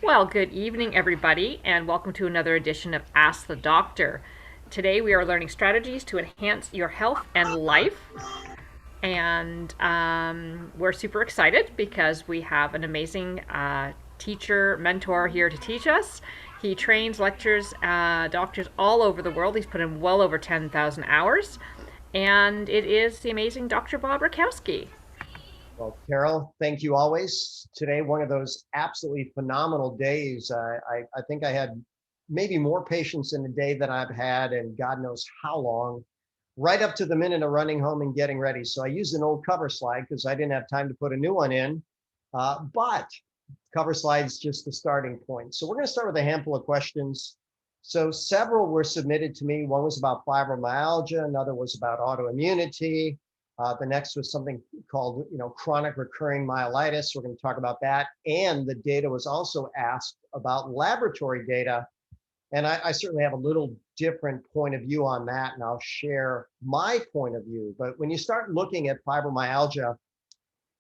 Well, good evening, everybody, and welcome to another edition of Ask the Doctor. Today we are learning strategies to enhance your health and life, and we're super excited because we have an amazing teacher, mentor here to teach us. He trains, lectures, doctors all over the world. He's put in well over 10,000 hours, and it is the amazing Dr. Bob Rakowski. Well, Carol, thank you always. Today, one of those absolutely phenomenal days. I think I had maybe more patients in a day than I've had, and God knows how long, right up to the minute of running home and getting ready. So I used an old cover slide because I didn't have time to put a new one in. But cover slide's just the starting point. So we're going to start with a handful of questions. So several were submitted to me. One was about fibromyalgia, another was about autoimmunity. The next was something called, chronic recurring myelitis. We're going to talk about that. And the data was also asked about laboratory data. And I certainly have a little different point of view on that, and I'll share my point of view. But when you start looking at fibromyalgia,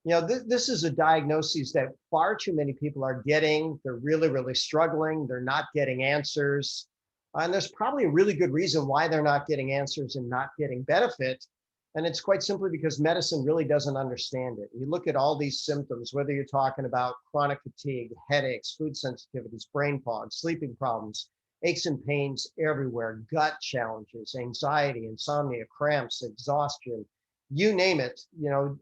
this is a diagnosis that far too many people are getting. They're really, really struggling. They're not getting answers. And there's probably a really good reason why they're not getting answers and not getting benefit. And it's quite simply because medicine really doesn't understand it. You look at all these symptoms, whether you're talking about chronic fatigue, headaches, food sensitivities, brain fog, sleeping problems, aches and pains everywhere, gut challenges, anxiety, insomnia, cramps, exhaustion, you name it,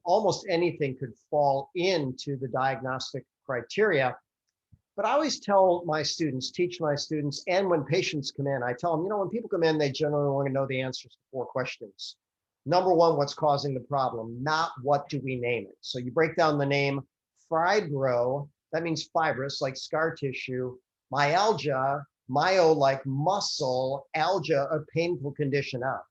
almost anything could fall into the diagnostic criteria. But I always tell my students, teach my students, and when patients come in, I tell them, when people come in, they generally want to know the answers to four questions. Number one, what's causing the problem? Not what do we name it? So you break down the name fibro, that means fibrous, like scar tissue, myalgia, myo, like muscle, algia, a painful condition of.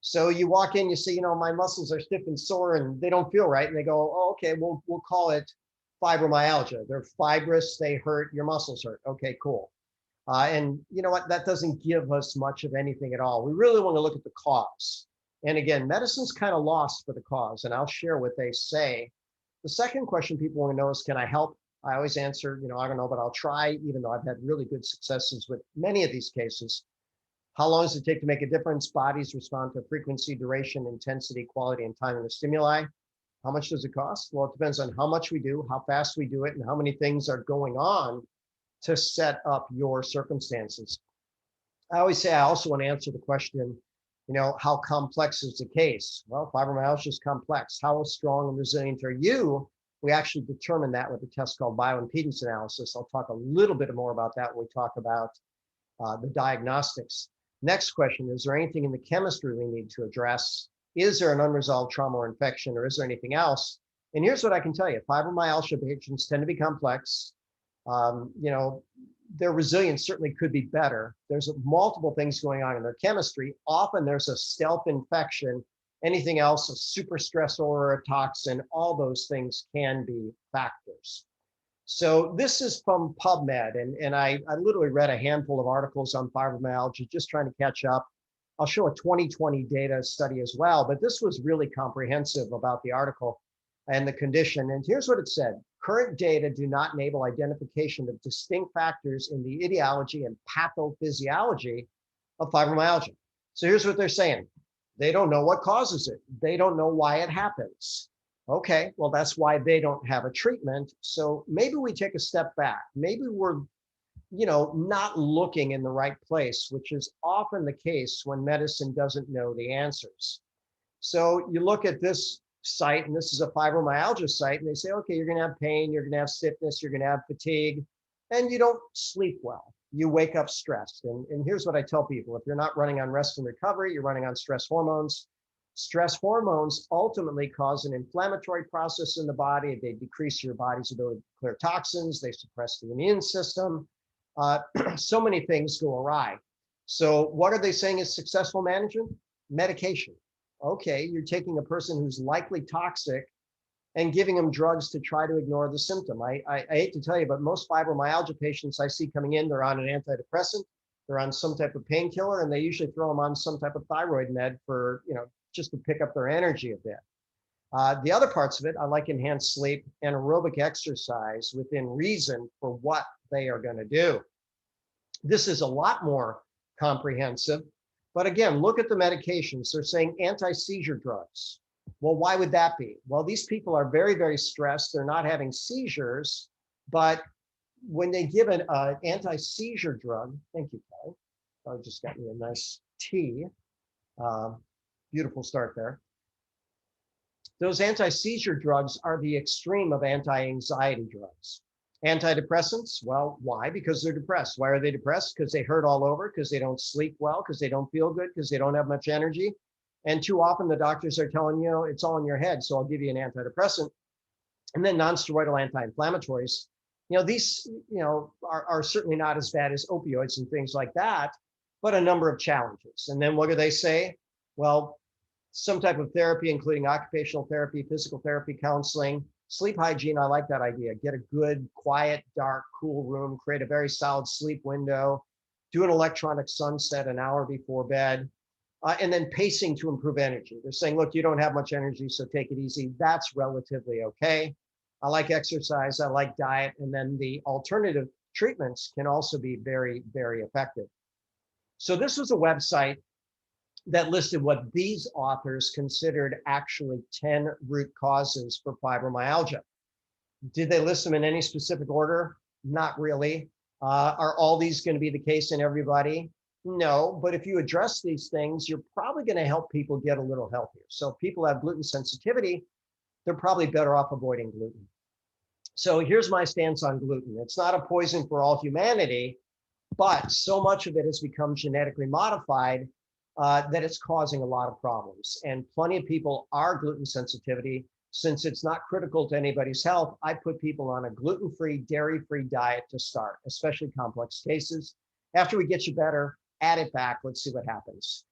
So you walk in, you say, my muscles are stiff and sore and they don't feel right. And they go, oh, okay, we'll call it fibromyalgia. They're fibrous, they hurt, your muscles hurt. Okay, cool. And you know what? That doesn't give us much of anything at all. We really want to look at the cause. And again, medicine's kind of lost for the cause, and I'll share what they say. The second question people want to know is, can I help? I always answer, I don't know, but I'll try, even though I've had really good successes with many of these cases. How long does it take to make a difference? Bodies respond to frequency, duration, intensity, quality, and timing of stimuli. How much does it cost? Well, it depends on how much we do, how fast we do it, and how many things are going on to set up your circumstances. I always say I also want to answer the question, how complex is the case? Well, fibromyalgia is complex. How strong and resilient are you? We actually determine that with a test called bioimpedance analysis. I'll talk a little bit more about that when we talk about the diagnostics. Next question, is there anything in the chemistry we need to address? Is there an unresolved trauma or infection, or is there anything else? And here's what I can tell you. Fibromyalgia patients tend to be complex. Their resilience certainly could be better. There's multiple things going on in their chemistry. Often there's a stealth infection. Anything else, a super stressor or a toxin, all those things can be factors. So this is from PubMed, and I literally read a handful of articles on fibromyalgia, just trying to catch up. I'll show a 2020 data study as well, but this was really comprehensive about the article and the condition. And here's what it said. Current data do not enable identification of distinct factors in the etiology and pathophysiology of fibromyalgia. So here's what they're saying. They don't know what causes it. They don't know why it happens. Okay, well, that's why they don't have a treatment. So maybe we take a step back. Maybe we're, not looking in the right place, which is often the case when medicine doesn't know the answers. So you look at this site, and this is a fibromyalgia site, and they say, okay, you're going to have pain, you're going to have stiffness, you're going to have fatigue, and you don't sleep well. You wake up stressed. And here's what I tell people. If you're not running on rest and recovery, you're running on stress hormones. Stress hormones ultimately cause an inflammatory process in the body. They decrease your body's ability to clear toxins. They suppress the immune system. So many things go awry. So what are they saying is successful management? Medication. Okay, you're taking a person who's likely toxic and giving them drugs to try to ignore the symptom. I hate to tell you, but most fibromyalgia patients I see coming in, they're on an antidepressant, they're on some type of painkiller, and they usually throw them on some type of thyroid med for, just to pick up their energy a bit. The other parts of it, I like enhanced sleep and aerobic exercise within reason for what they are going to do. This is a lot more comprehensive. But again, look at the medications. They're saying anti-seizure drugs. Well, why would that be? Well, these people are very, very stressed. They're not having seizures, but when they give an anti-seizure drug, thank you, Kelly. I just got me a nice tea. Beautiful start there. Those anti-seizure drugs are the extreme of anti-anxiety drugs. Antidepressants, well, why? Because they're depressed. Why are they depressed? Because they hurt all over, because they don't sleep well, because they don't feel good, because they don't have much energy. And too often the doctors are telling you, it's all in your head, so I'll give you an antidepressant. And then non-steroidal anti-inflammatories, these, are certainly not as bad as opioids and things like that, but a number of challenges. And then what do they say? Well, some type of therapy, including occupational therapy, physical therapy, counseling, sleep hygiene. I like that idea. Get a good, quiet, dark, cool room, create a very solid sleep window, do an electronic sunset an hour before bed, and then pacing to improve energy. They're saying, look, you don't have much energy, so take it easy. That's relatively okay. I like exercise. I like diet. And then the alternative treatments can also be very, very effective. So this was a website that listed what these authors considered actually 10 root causes for fibromyalgia. Did they list them in any specific order? Not really. Are all these going to be the case in everybody? No, but if you address these things, you're probably going to help people get a little healthier. So if people have gluten sensitivity, they're probably better off avoiding gluten. So here's my stance on gluten. It's not a poison for all humanity, but so much of it has become genetically modified that it's causing a lot of problems. And plenty of people are gluten sensitivity. Since it's not critical to anybody's health, I put people on a gluten-free, dairy-free diet to start, especially complex cases. After we get you better, add it back. Let's see what happens.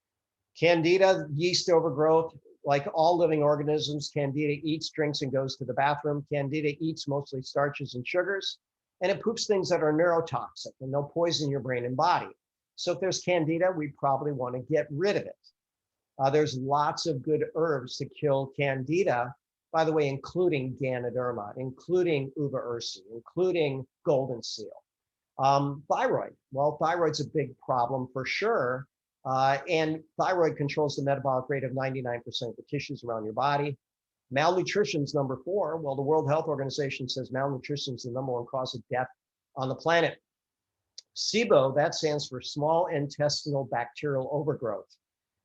Candida, yeast overgrowth, like all living organisms, Candida eats, drinks, and goes to the bathroom. Candida eats mostly starches and sugars, and it poops things that are neurotoxic, and they'll poison your brain and body. So if there's Candida, we probably want to get rid of it. There's lots of good herbs to kill Candida, by the way, including Ganoderma, including Uva ursi, including golden seal. Thyroid, well, thyroid's a big problem for sure. And thyroid controls the metabolic rate of 99% of the tissues around your body. Malnutrition's number 4. Well, the World Health Organization says malnutrition is the number 1 cause of death on the planet. SIBO, that stands for small intestinal bacterial overgrowth.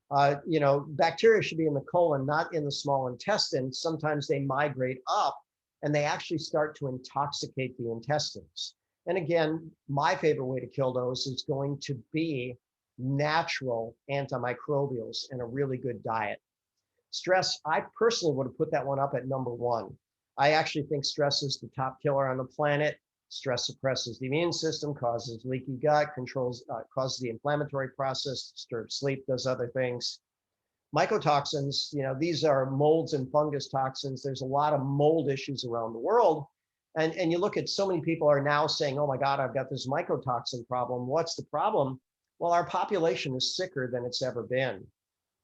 Bacteria should be in the colon, not in the small intestine. Sometimes they migrate up and they actually start to intoxicate the intestines. And again, my favorite way to kill those is going to be natural antimicrobials and a really good diet. Stress, I personally would have put that one up at number 1. I actually think stress is the top killer on the planet. Stress suppresses the immune system, causes leaky gut, causes the inflammatory process, disturbs sleep, does other things. Mycotoxins, these are molds and fungus toxins. There's a lot of mold issues around the world. And you look at so many people are now saying, oh my God, I've got this mycotoxin problem. What's the problem? Well, our population is sicker than it's ever been.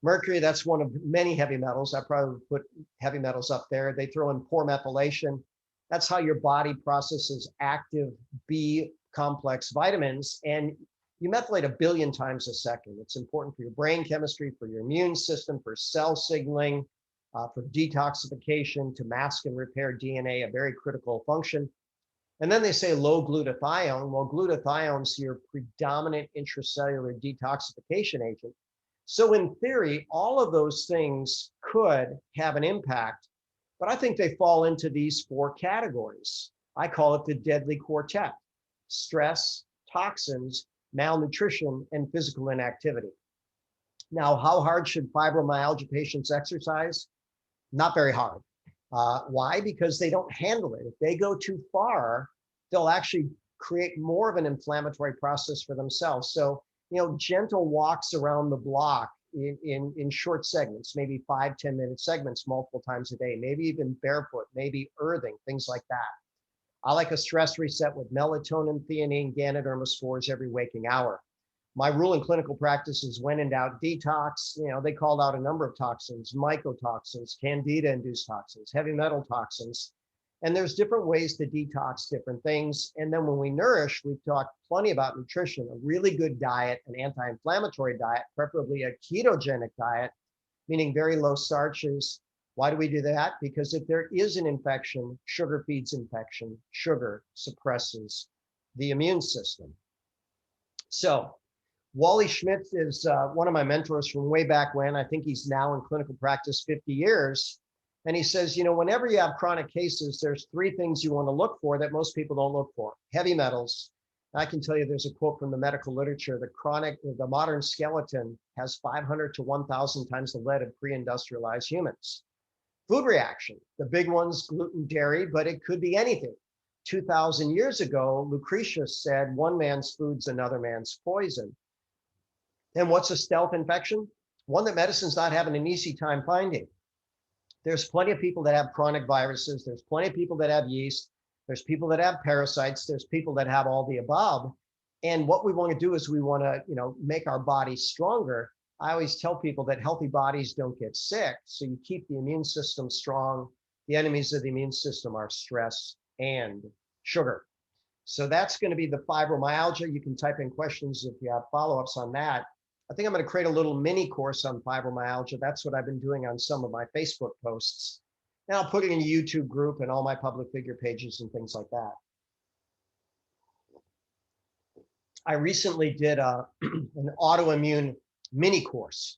Mercury, that's one of many heavy metals. I probably would put heavy metals up there. They throw in poor methylation. That's how your body processes active B complex vitamins. And you methylate 1 billion times a second. It's important for your brain chemistry, for your immune system, for cell signaling, for detoxification, to mask and repair DNA, a very critical function. And then they say low glutathione. Well, glutathione's your predominant intracellular detoxification agent. So in theory, all of those things could have an impact, but I think they fall into these 4 categories. I call it the deadly quartet: stress, toxins, malnutrition, and physical inactivity. Now, how hard should fibromyalgia patients exercise? Not very hard. Why? Because they don't handle it. If they go too far, they'll actually create more of an inflammatory process for themselves. So, gentle walks around the block in short segments, maybe 5-10 minute segments multiple times a day, maybe even barefoot, maybe earthing, things like that. I like a stress reset with melatonin, theanine, Ganoderma spores every waking hour. My rule in clinical practice is when in doubt, detox. They called out a number of toxins, mycotoxins, candida-induced toxins, heavy metal toxins. And there's different ways to detox different things. And then when we nourish, we've talked plenty about nutrition, a really good diet, an anti-inflammatory diet, preferably a ketogenic diet, meaning very low starches. Why do we do that? Because if there is an infection, sugar feeds infection. Sugar suppresses the immune system. So Wally Schmidt is one of my mentors from way back when. I think he's now in clinical practice 50 years. And he says, whenever you have chronic cases, there's three things you want to look for that most people don't look for. Heavy metals. I can tell you there's a quote from the medical literature, the modern skeleton has 500 to 1,000 times the lead of pre-industrialized humans. Food reaction, the big ones, gluten, dairy, but it could be anything. 2,000 years ago, Lucretius said, one man's food's another man's poison. And what's a stealth infection? One that medicine's not having an easy time finding. There's plenty of people that have chronic viruses. There's plenty of people that have yeast. There's people that have parasites. There's people that have all the above. And what we want to do is we want to, make our bodies stronger. I always tell people that healthy bodies don't get sick. So you keep the immune system strong. The enemies of the immune system are stress and sugar. So that's going to be the fibromyalgia. You can type in questions if you have follow-ups on that. I think I'm going to create a little mini course on fibromyalgia. That's what I've been doing on some of my Facebook posts. And I'll put it in a YouTube group and all my public figure pages and things like that. I recently did an autoimmune mini course.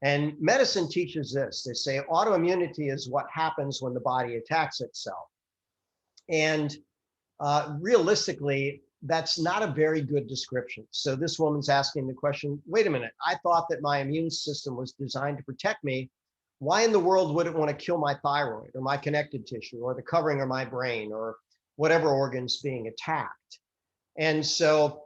And medicine teaches this. They say autoimmunity is what happens when the body attacks itself. And realistically, that's not a very good description. So this woman's asking the question, wait a minute, I thought that my immune system was designed to protect me. Why in the world would it want to kill my thyroid or my connective tissue or the covering of my brain or whatever organ's being attacked? And so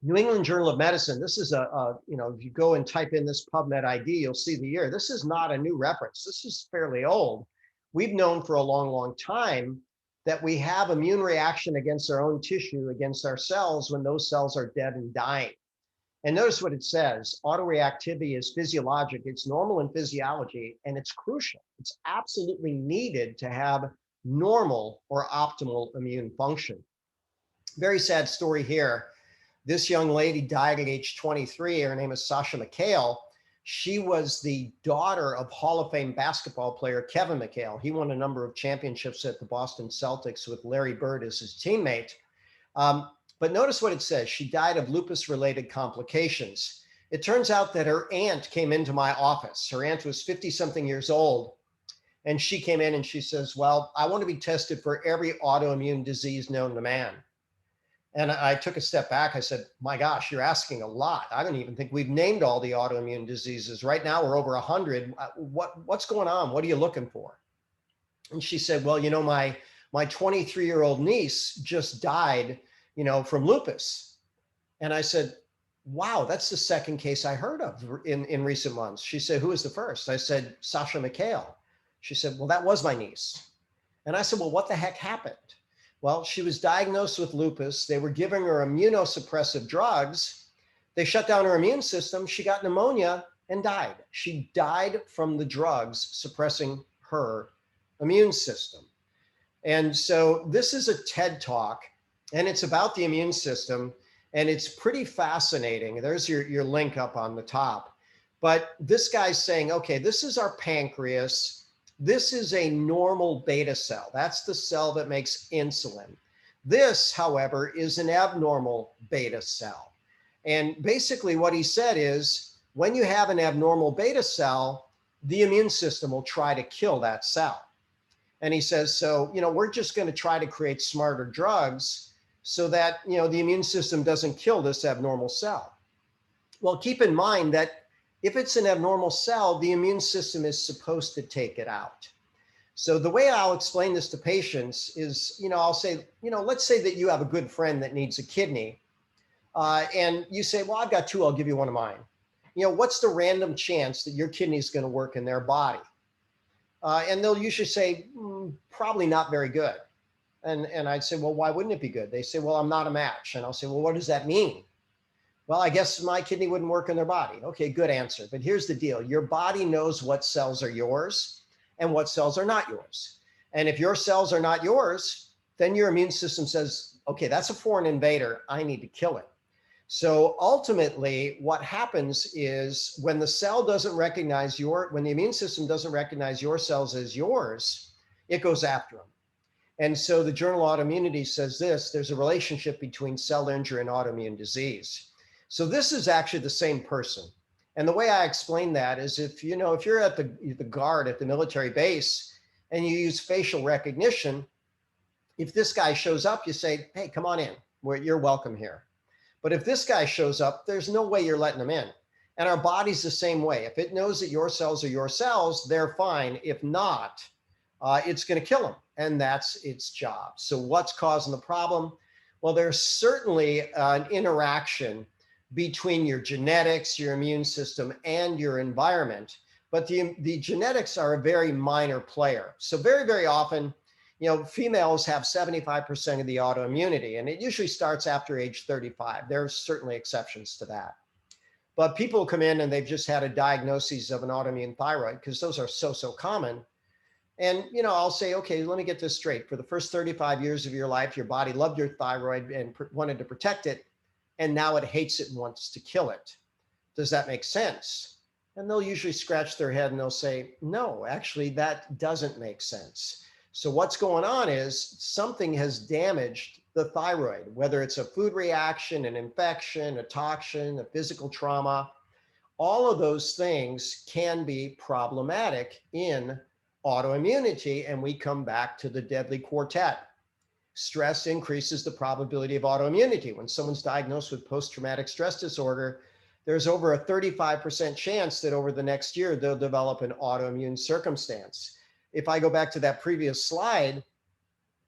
New England Journal of Medicine, this is if you go and type in this PubMed ID, you'll see the year. This is not a new reference. This is fairly old. We've known for a long, long time that we have immune reaction against our own tissue, against our cells when those cells are dead and dying. And notice what it says, autoreactivity is physiologic, it's normal in physiology, and it's crucial. It's absolutely needed to have normal or optimal immune function. Very sad story here. This young lady died at age 23, her name is Sasha McHale. She was the daughter of Hall of Fame basketball player Kevin McHale. He won a number of championships at the Boston Celtics with Larry Bird as his teammate. But notice what it says. She died of lupus-related complications. It turns out that her aunt came into my office. Her aunt was 50-something years old. And she came in and she says, well, I want to be tested for every autoimmune disease known to man. And I took a step back. I said, my gosh, you're asking a lot. I don't even think we've named all the autoimmune diseases. Right now, we're over 100. What's going on? What are you looking for? And she said, well, my 23-year-old niece just died, from lupus. And I said, wow, that's the second case I heard of in recent months. She said, who was the first? I said, Sasha McHale. She said, well, that was my niece. And I said, well, what the heck happened? Well, she was diagnosed with lupus. They were giving her immunosuppressive drugs. They shut down her immune system. She got pneumonia and died. She died from the drugs suppressing her immune system. And so this is a TED Talk, and it's about the immune system, and it's pretty fascinating. There's your link up on the top. But this guy's saying, okay, this is our pancreas. This is a normal beta cell. That's the cell that makes insulin. This, however, is an abnormal beta cell. And basically what he said is, when you have an abnormal beta cell, the immune system will try to kill that cell. And he says, so, we're just going to try to create smarter drugs so that, the immune system doesn't kill this abnormal cell. Well, keep in mind that if it's an abnormal cell, the immune system is supposed to take it out. So the way I'll explain this to patients is, I'll say, let's say that you have a good friend that needs a kidney. And you say, well, I've got two, I'll give you one of mine. What's the random chance that your kidney is going to work in their body? And they'll usually say, probably not very good. And I'd say, well, why wouldn't it be good? They say, well, I'm not a match. And I'll say, well, what does that mean? Well, I guess my kidney wouldn't work in their body. Okay, good answer. But here's the deal. Your body knows what cells are yours and what cells are not yours. And if your cells are not yours, then your immune system says, okay, that's a foreign invader. I need to kill it. So ultimately, what happens is when the cell doesn't recognize when the immune system doesn't recognize your cells as yours, it goes after them. And so the Journal of Autoimmunity says there's a relationship between cell injury and autoimmune disease. So this is actually the same person. And the way I explain that is if you're at the guard at the military base and you use facial recognition, if this guy shows up, you say, hey, come on in, you're welcome here. But if this guy shows up, there's no way you're letting him in. And our body's the same way. If it knows that your cells are your cells, they're fine. If not, it's going to kill them. And that's its job. So what's causing the problem? Well, there's certainly an interaction between your genetics, your immune system, and your environment. But the genetics are a very minor player. So very, very often, females have 75% of the autoimmunity, and it usually starts after age 35. There's certainly exceptions to that. But people come in and they've just had a diagnosis of an autoimmune thyroid, because those are so common. And, I'll say, okay, let me get this straight. For the first 35 years of your life, your body loved your thyroid and wanted to protect it, and now it hates it and wants to kill it. Does that make sense? And they'll usually scratch their head and they'll say, no, actually, that doesn't make sense. So what's going on is something has damaged the thyroid, whether it's a food reaction, an infection, a toxin, a physical trauma. All of those things can be problematic in autoimmunity, and we come back to the deadly quartet. Stress increases the probability of autoimmunity. When someone's diagnosed with post-traumatic stress disorder, there's over a 35% chance that over the next year, they'll develop an autoimmune circumstance. If I go back to that previous slide,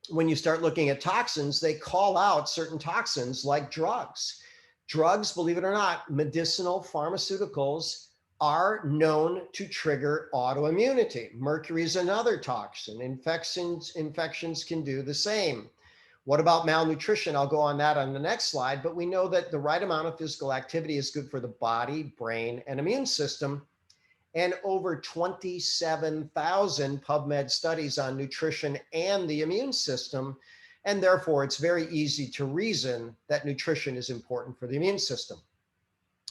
when you start looking at toxins, they call out certain toxins like drugs. Drugs, believe it or not, medicinal pharmaceuticals are known to trigger autoimmunity. Mercury is another toxin. Infections can do the same. What about malnutrition? I'll go on that on the next slide, but we know that the right amount of physical activity is good for the body, brain, and immune system. And over 27,000 PubMed studies on nutrition and the immune system. And therefore, it's very easy to reason that nutrition is important for the immune system.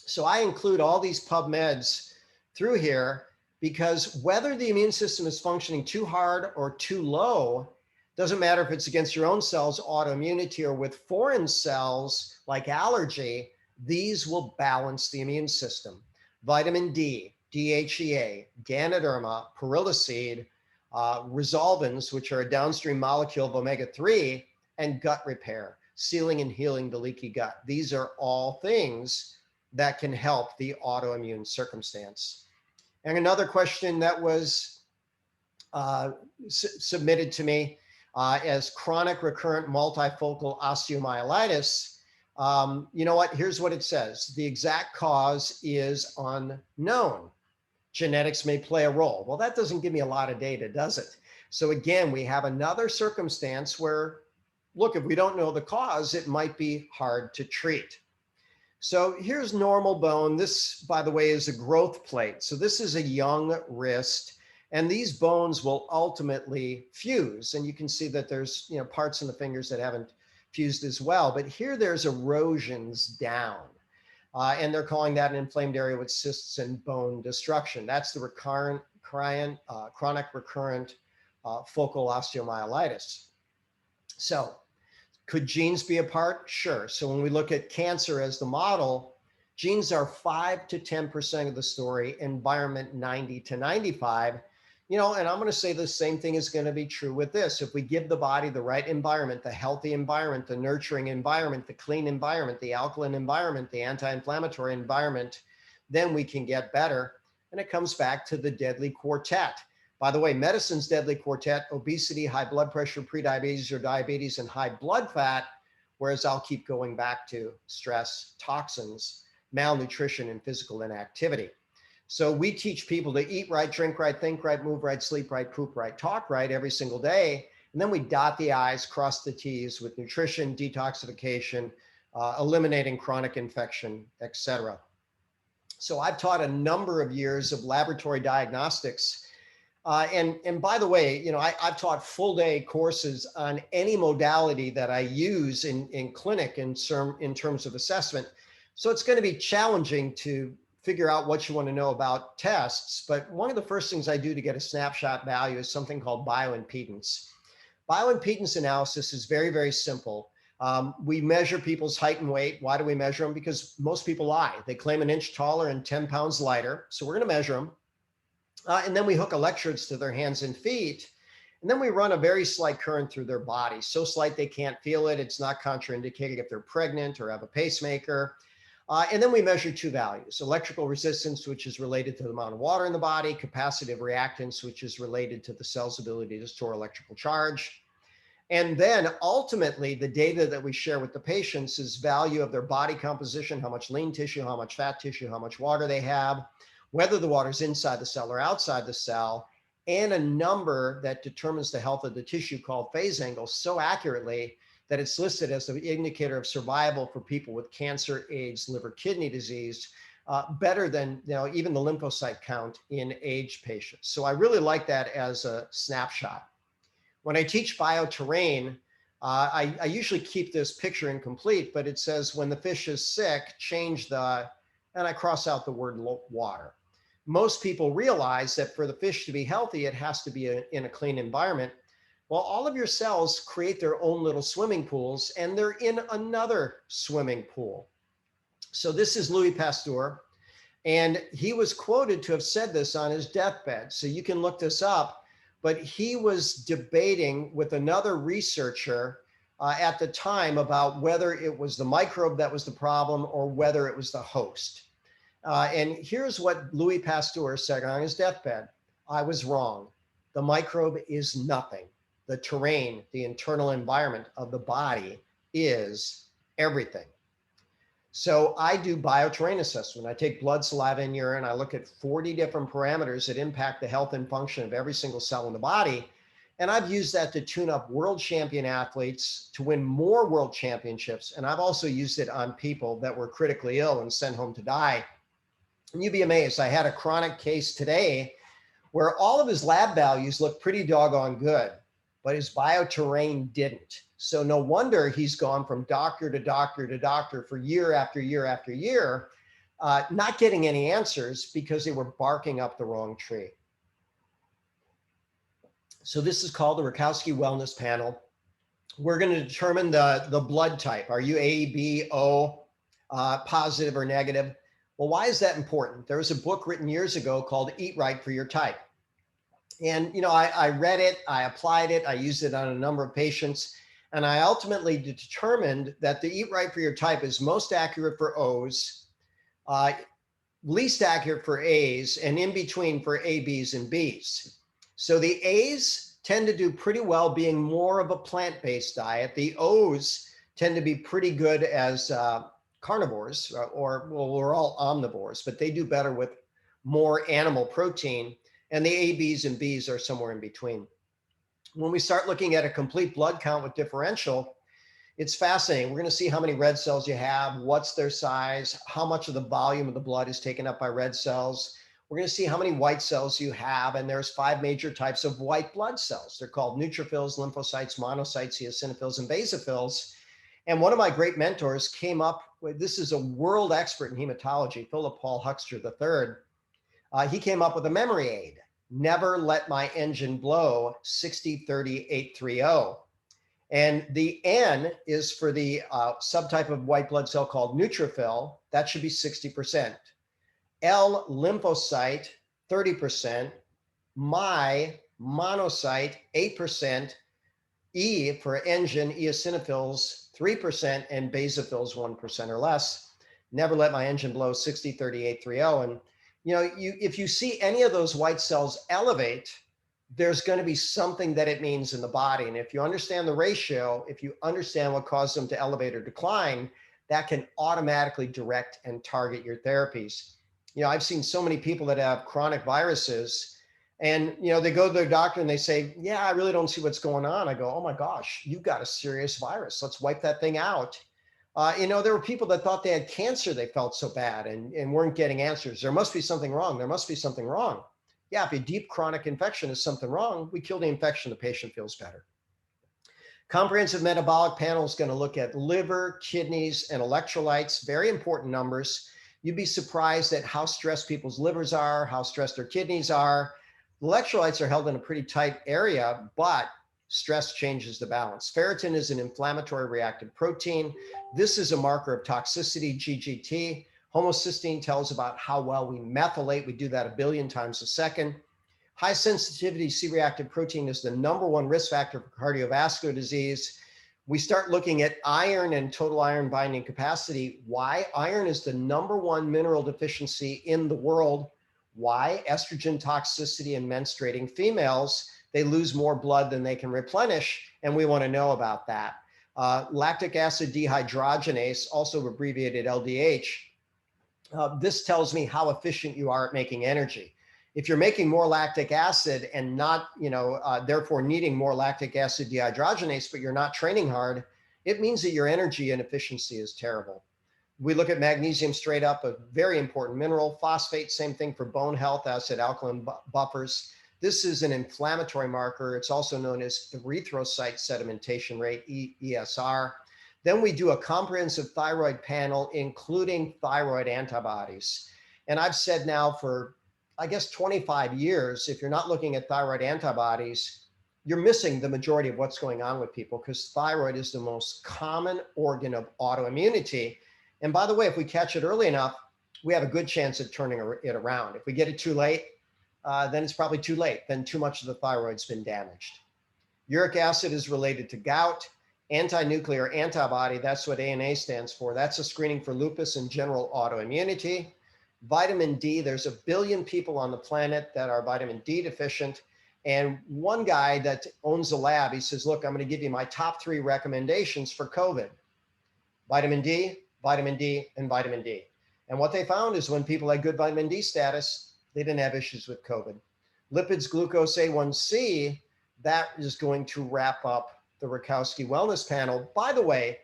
So I include all these PubMeds through here because whether the immune system is functioning too hard or too low, doesn't matter if it's against your own cells, autoimmunity, or with foreign cells like allergy, these will balance the immune system. Vitamin D, DHEA, Ganoderma, Periliseed, resolvins, which are a downstream molecule of omega-3, and gut repair, sealing and healing the leaky gut. These are all things that can help the autoimmune circumstance. And another question that was submitted to me as chronic recurrent multifocal osteomyelitis. You know what? Here's what it says. The exact cause is unknown. Genetics may play a role. Well, that doesn't give me a lot of data, does it? So again, we have another circumstance where, look, if we don't know the cause, it might be hard to treat. So here's normal bone. This, by the way, is a growth plate. So this is a young wrist, and these bones will ultimately fuse. And you can see that there's parts in the fingers that haven't fused as well. But here there's erosions down. And they're calling that an inflamed area with cysts and bone destruction. That's the chronic recurrent focal osteomyelitis. So could genes be a part? Sure. So when we look at cancer as the model, genes are 5 to 10% of the story, environment 90 to 95. And I'm going to say the same thing is going to be true with this. If we give the body the right environment, the healthy environment, the nurturing environment, the clean environment, the alkaline environment, the anti-inflammatory environment, then we can get better. And it comes back to the deadly quartet. By the way, medicine's deadly quartet: obesity, high blood pressure, prediabetes or diabetes, and high blood fat, whereas I'll keep going back to stress, toxins, malnutrition, and physical inactivity. So we teach people to eat right, drink right, think right, move right, sleep right, poop right, talk right every single day. And then we dot the I's, cross the T's with nutrition, detoxification, eliminating chronic infection, etc. So I've taught a number of years of laboratory diagnostics. And by the way, I've taught full day courses on any modality that I use in clinic in terms of assessment. So it's going to be challenging to figure out what you want to know about tests. But one of the first things I do to get a snapshot value is something called bioimpedance. Bioimpedance analysis is very, very simple. We measure people's height and weight. Why do we measure them? Because most people lie. They claim an inch taller and 10 pounds lighter. So we're going to measure them. And then we hook electrodes to their hands and feet. And then we run a very slight current through their body. So slight they can't feel it. It's not contraindicated if they're pregnant or have a pacemaker. And then we measure two values: electrical resistance, which is related to the amount of water in the body; capacitive reactance, which is related to the cell's ability to store electrical charge. And then ultimately, the data that we share with the patients is value of their body composition: how much lean tissue, how much fat tissue, how much water they have, whether the water is inside the cell or outside the cell, and a number that determines the health of the tissue called phase angle so accurately that it's listed as an indicator of survival for people with cancer, AIDS, liver, kidney disease, better than even the lymphocyte count in aged patients. So I really like that as a snapshot. When I teach bioterrain, I usually keep this picture incomplete, but it says when the fish is sick, and I cross out the word water. Most people realize that for the fish to be healthy, it has to be in a clean environment. Well, all of your cells create their own little swimming pools, and they're in another swimming pool. So this is Louis Pasteur, and he was quoted to have said this on his deathbed. So you can look this up, but he was debating with another researcher at the time about whether it was the microbe that was the problem or whether it was the host. And here's what Louis Pasteur said on his deathbed: "I was wrong. The microbe is nothing. The terrain, the internal environment of the body, is everything." So I do bioterrain assessment. I take blood, saliva, and urine. I look at 40 different parameters that impact the health and function of every single cell in the body. And I've used that to tune up world champion athletes to win more world championships. And I've also used it on people that were critically ill and sent home to die. And you'd be amazed. I had a chronic case today where all of his lab values look pretty doggone good, but his bioterrain didn't. So no wonder he's gone from doctor to doctor to doctor for year after year after year, not getting any answers because they were barking up the wrong tree. So this is called the Rakowski Wellness Panel. We're going to determine the blood type. Are you A, B, O, positive or negative? Well, why is that important? There was a book written years ago called Eat Right for Your Type. And, I read it, I applied it, I used it on a number of patients, and I ultimately determined that the Eat Right for Your Type is most accurate for O's, least accurate for A's, and in between for A, B's, and B's. So the A's tend to do pretty well being more of a plant-based diet. The O's tend to be pretty good as carnivores, we're all omnivores, but they do better with more animal protein. And the A, B's, and B's are somewhere in between. When we start looking at a complete blood count with differential, it's fascinating. We're going to see how many red cells you have, what's their size, how much of the volume of the blood is taken up by red cells. We're going to see how many white cells you have. And there's 5 major types of white blood cells. They're called neutrophils, lymphocytes, monocytes, eosinophils, and basophils. And one of my great mentors came up with, this is a world expert in hematology, Philip Paul Huxter III. He came up with a memory aid: never let my engine blow, 60-30-830. And the N is for the subtype of white blood cell called neutrophil. That should be 60%. L, lymphocyte, 30%. Monocyte, 8%. E for engine, eosinophils, 3%, and basophils, 1% or less. Never let my engine blow, 60-30-830. And if you see any of those white cells elevate, there's going to be something that it means in the body. And if you understand the ratio, if you understand what caused them to elevate or decline, that can automatically direct and target your therapies. I've seen so many people that have chronic viruses, and they go to their doctor and they say, "Yeah, I really don't see what's going on." I go, "Oh my gosh, you've got a serious virus. Let's wipe that thing out." There were people that thought they had cancer, they felt so bad and weren't getting answers. There must be something wrong. There must be something wrong. Yeah, if a deep chronic infection is something wrong, we kill the infection, the patient feels better. Comprehensive metabolic panel is going to look at liver, kidneys, and electrolytes, very important numbers. You'd be surprised at how stressed people's livers are, how stressed their kidneys are. Electrolytes are held in a pretty tight area, but stress changes the balance. Ferritin is an inflammatory reactive protein. This is a marker of toxicity, GGT. Homocysteine tells about how well we methylate. We do that a billion times a second. High sensitivity C-reactive protein is the number one risk factor for cardiovascular disease. We start looking at iron and total iron binding capacity. Why? Iron is the number one mineral deficiency in the world. Why? Estrogen toxicity in menstruating females. They lose more blood than they can replenish, and we want to know about that. Lactic acid dehydrogenase, also abbreviated LDH, this tells me how efficient you are at making energy. If you're making more lactic acid and not, therefore needing more lactic acid dehydrogenase, but you're not training hard, it means that your energy and efficiency is terrible. We look at magnesium straight up, a very important mineral. Phosphate, same thing for bone health, acid alkaline buffers. This is an inflammatory marker. It's also known as erythrocyte sedimentation rate, ESR. Then we do a comprehensive thyroid panel, including thyroid antibodies. And I've said now for, I guess, 25 years, if you're not looking at thyroid antibodies, you're missing the majority of what's going on with people, because thyroid is the most common organ of autoimmunity. And by the way, if we catch it early enough, we have a good chance of turning it around. If we get it too late, then it's probably too late. Then too much of the thyroid's been damaged. Uric acid is related to gout. Anti-nuclear antibody, that's what ANA stands for. That's a screening for lupus and general autoimmunity. Vitamin D, there's a billion people on the planet that are vitamin D deficient. And one guy that owns a lab, he says, look, I'm going to give you my top 3 recommendations for COVID. Vitamin D, vitamin D, and vitamin D. And what they found is when people had good vitamin D status, they didn't have issues with COVID. Lipids, glucose, A1C, that is going to wrap up the Rakowski Wellness Panel. By the way,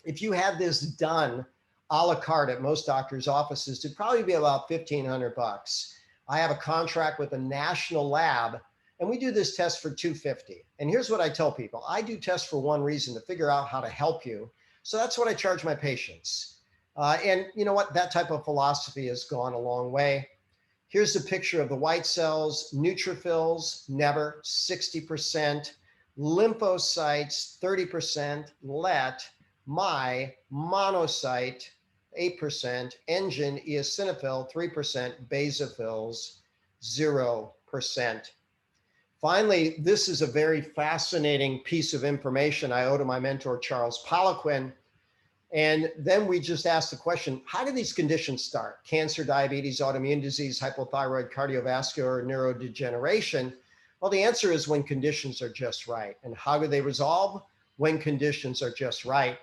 if you had this done a la carte at most doctors' offices, it'd probably be about $1,500. I have a contract with a national lab, and we do this test for $250. And here's what I tell people. I do tests for one reason, to figure out how to help you. So that's what I charge my patients. And you know what? That type of philosophy has gone a long way. Here's a picture of the white cells, neutrophils, never, 60%, lymphocytes, 30%, let, my, monocyte, 8%, engine, eosinophil, 3%, basophils, 0%. Finally, this is a very fascinating piece of information I owe to my mentor, Charles Poliquin. And then we just asked the question, how do these conditions start? Cancer, diabetes, autoimmune disease, hypothyroid, cardiovascular, neurodegeneration. Well, the answer is when conditions are just right. And how do they resolve? When conditions are just right.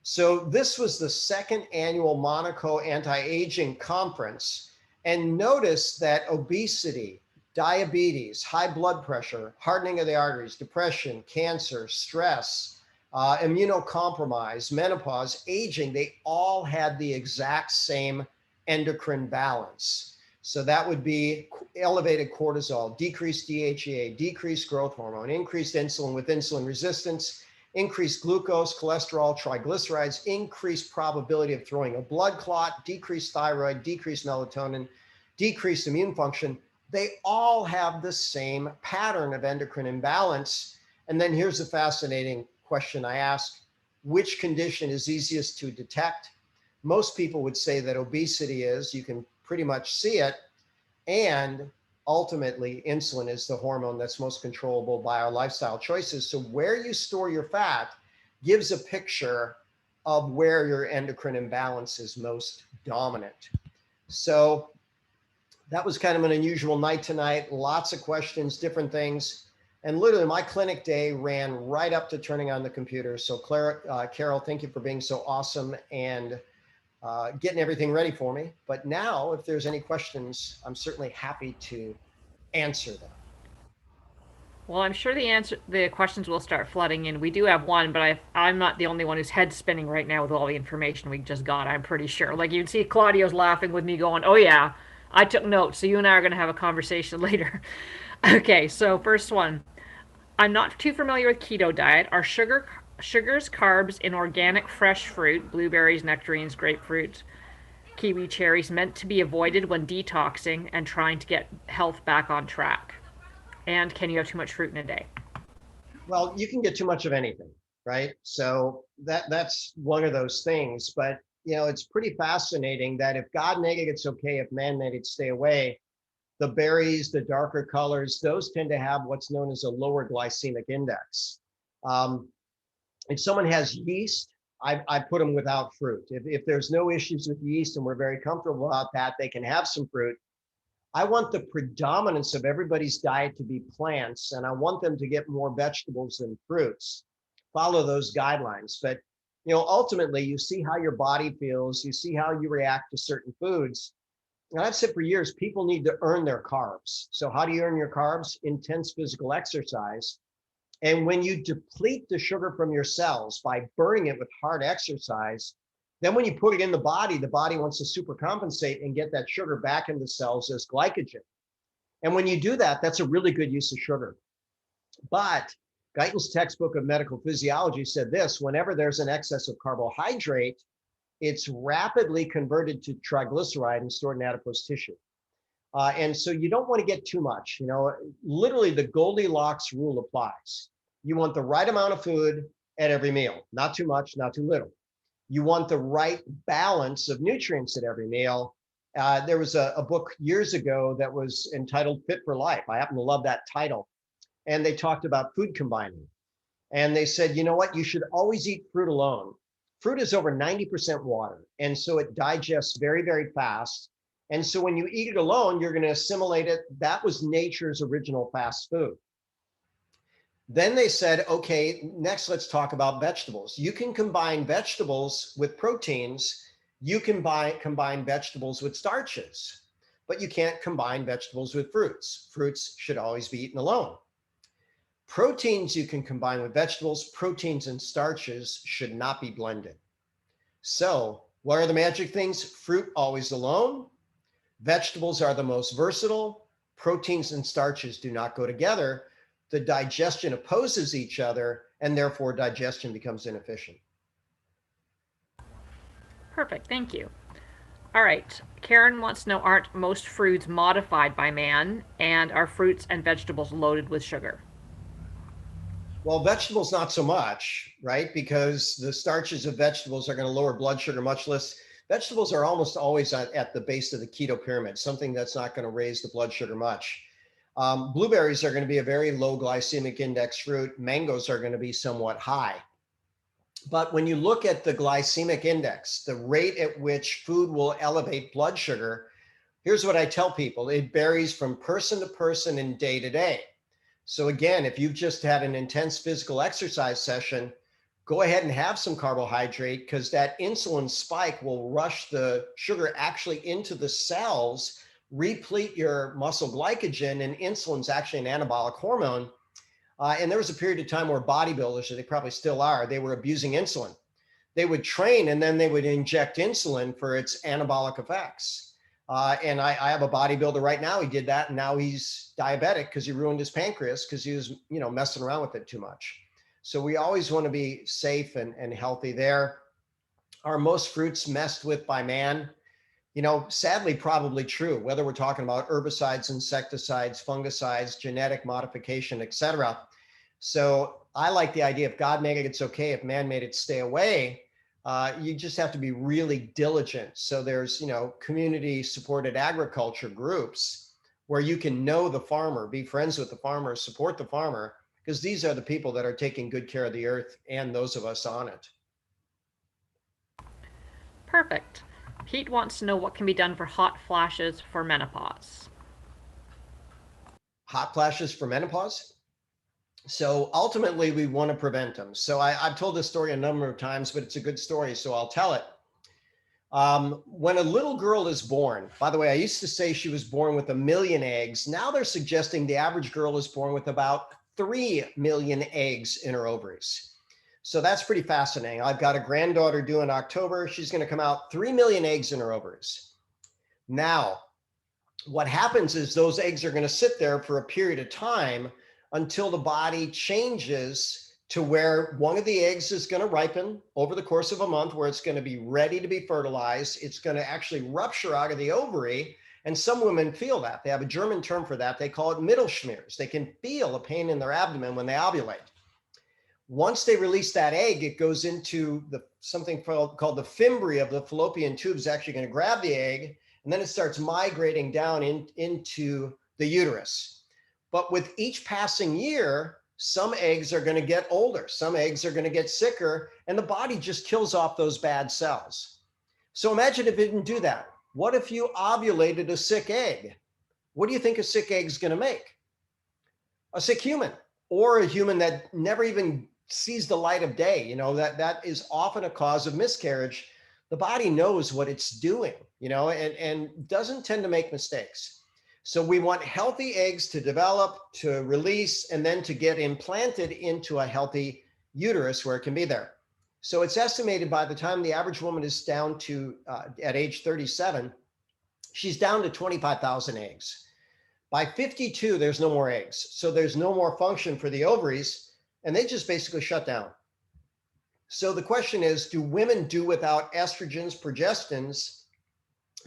So this was the second annual Monaco Anti-Aging Conference. And notice that obesity, diabetes, high blood pressure, hardening of the arteries, depression, cancer, stress, immunocompromised, menopause, aging, they all had the exact same endocrine balance. So that would be elevated cortisol, decreased DHEA, decreased growth hormone, increased insulin with insulin resistance, increased glucose, cholesterol, triglycerides, increased probability of throwing a blood clot, decreased thyroid, decreased melatonin, decreased immune function. They all have the same pattern of endocrine imbalance. And then here's the fascinating question I ask: which condition is easiest to detect? Most people would say that obesity is. You can pretty much see it. And ultimately, insulin is the hormone that's most controllable by our lifestyle choices. So where you store your fat gives a picture of where your endocrine imbalance is most dominant. So that was kind of an unusual night tonight. Lots of questions, different things. And literally my clinic day ran right up to turning on the computer. So Carol, thank you for being so awesome and getting everything ready for me. But now, if there's any questions, I'm certainly happy to answer them. Well, I'm sure the questions will start flooding in. We do have one, but I'm not the only one whose head's spinning right now with all the information we just got. I'm pretty sure. Like you can see, Claudio's laughing with me, going, "Oh yeah, I took notes." So you and I are going to have a conversation later. Okay, so first one. I'm not too familiar with keto diet. Are sugars, carbs in organic fresh fruit, blueberries, nectarines, grapefruit, kiwi, cherries, meant to be avoided when detoxing and trying to get health back on track? And can you have too much fruit in a day? Well, you can get too much of anything, right? So that's one of those things. But it's pretty fascinating that if God made it, it's okay. If man made it, stay away. The berries, the darker colors, those tend to have what's known as a lower glycemic index. Um, if someone has yeast, I put them without fruit. If there's no issues with yeast and we're very comfortable about that, they can have some fruit. I want the predominance of everybody's diet to be plants, and I want them to get more vegetables than fruits. Follow those guidelines. But ultimately, you see how your body feels, you see how you react to certain foods. And I've said for years, people need to earn their carbs. So how do you earn your carbs? Intense physical exercise. And when you deplete the sugar from your cells by burning it with hard exercise, then when you put it in the body wants to supercompensate and get that sugar back in the cells as glycogen. And when you do that, that's a really good use of sugar. But Guyton's textbook of medical physiology said this: whenever there's an excess of carbohydrate, it's rapidly converted to triglyceride and stored in adipose tissue. And so you don't want to get too much. Literally the Goldilocks rule applies. You want the right amount of food at every meal, not too much, not too little. You want the right balance of nutrients at every meal. There was a book years ago that was entitled Fit for Life. I happen to love that title. And they talked about food combining. And they said, you know what? You should always eat fruit alone. Fruit is over 90% water. And so it digests very, very fast. And so when you eat it alone, you're going to assimilate it. That was nature's original fast food. Then they said, okay, next let's talk about vegetables. You can combine vegetables with proteins. You can combine vegetables with starches, but you can't combine vegetables with fruits. Fruits should always be eaten alone. Proteins you can combine with vegetables. Proteins and starches should not be blended. So what are the magic things? Fruit always alone. Vegetables are the most versatile. Proteins and starches do not go together. The digestion opposes each other, and therefore digestion becomes inefficient. Perfect, thank you. All right, Karen wants to know, aren't most foods modified by man, and are fruits and vegetables loaded with sugar? Well, vegetables, not so much, right? Because the starches of vegetables are going to lower blood sugar much less. Vegetables are almost always at the base of the keto pyramid, something that's not going to raise the blood sugar much. Blueberries are going to be a very low glycemic index fruit. Mangoes are going to be somewhat high. But when you look at the glycemic index, the rate at which food will elevate blood sugar, here's what I tell people: it varies from person to person and day to day. So again, if you've just had an intense physical exercise session, go ahead and have some carbohydrate, because that insulin spike will rush the sugar actually into the cells, replete your muscle glycogen, and insulin's actually an anabolic hormone. And there was a period of time where bodybuilders, they probably still are, they were abusing insulin. They would train and then they would inject insulin for its anabolic effects. And I have a bodybuilder right now. He did that, and now he's diabetic because he ruined his pancreas because he was, messing around with it too much. So we always want to be safe and healthy there. Are most fruits messed with by man? Sadly, probably true, whether we're talking about herbicides, insecticides, fungicides, genetic modification, etc. So I like the idea: if God made it, it's okay. If man made it, stay away. You just have to be really diligent. So there's, community supported agriculture groups where you can know the farmer, be friends with the farmer, support the farmer, because these are the people that are taking good care of the earth and those of us on it. Perfect. Pete wants to know what can be done for hot flashes for menopause. Hot flashes for menopause. So ultimately, we want to prevent them. So I've told this story a number of times, but it's a good story, so I'll tell it. When a little girl is born, by the way, I used to say she was born with 1 million eggs. Now they're suggesting the average girl is born with about 3 million eggs in her ovaries. So that's pretty fascinating. I've got a granddaughter due in October. She's going to come out 3 million eggs in her ovaries. Now, what happens is those eggs are going to sit there for a period of time until the body changes to where one of the eggs is going to ripen over the course of a month, where it's going to be ready to be fertilized. It's going to actually rupture out of the ovary. And some women feel that. They have a German term for that. They call it Mittelschmerz. They can feel a pain in their abdomen when they ovulate. Once they release that egg, it goes into something called the fimbria of the fallopian tube is actually going to grab the egg, and then it starts migrating down into the uterus. But with each passing year, some eggs are going to get older, some eggs are going to get sicker, and the body just kills off those bad cells. So imagine if it didn't do that. What if you ovulated a sick egg? What do you think a sick egg is going to make? A sick human, or a human that never even sees the light of day. You know, that is often a cause of miscarriage. The body knows what it's doing, you know, and doesn't tend to make mistakes. So we want healthy eggs to develop, to release, and then to get implanted into a healthy uterus where it can be there. So it's estimated by the time the average woman is down to, at age 37, she's down to 25,000 eggs. By 52, there's no more eggs. So there's no more function for the ovaries, and they just basically shut down. So the question is, do women do without estrogens, progestins,